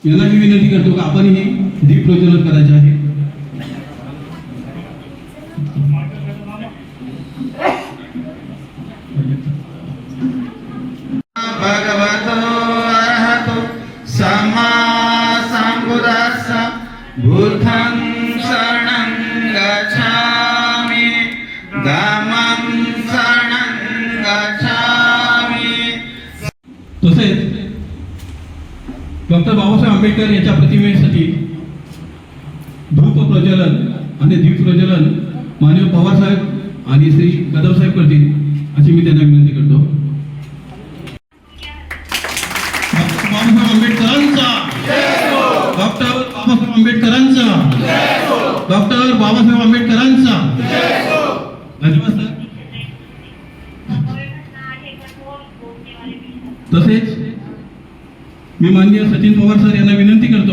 यांना मी विनंती करतो की आपणही दीप प्रज्वलन करायचे आहे. भगवतो अरहतो सम्मा सम्बुद्धास्स बुद्धं शरणं गच्छामि धम्मं शरणं गच्छामि. तसेच डॉक्टर बाबासाहेब आंबेडकर यांच्या प्रतिमेसाठी धूप प्रज्वलन आणि दीप प्रज्वलन माननीय पवार साहेब आणि श्री कदम साहेब करतील अशी मी त्यांना विनंती करतो. बाबासाहेब आंबेडकरांचा, डॉक्टर बाबासाहेब आंबेडकरांचा, डॉक्टर बाबासाहेब आंबेडकरांचा. धन्यवाद सर. तसेच मी माननीय सचिन पवार सर यांना विनंती करतो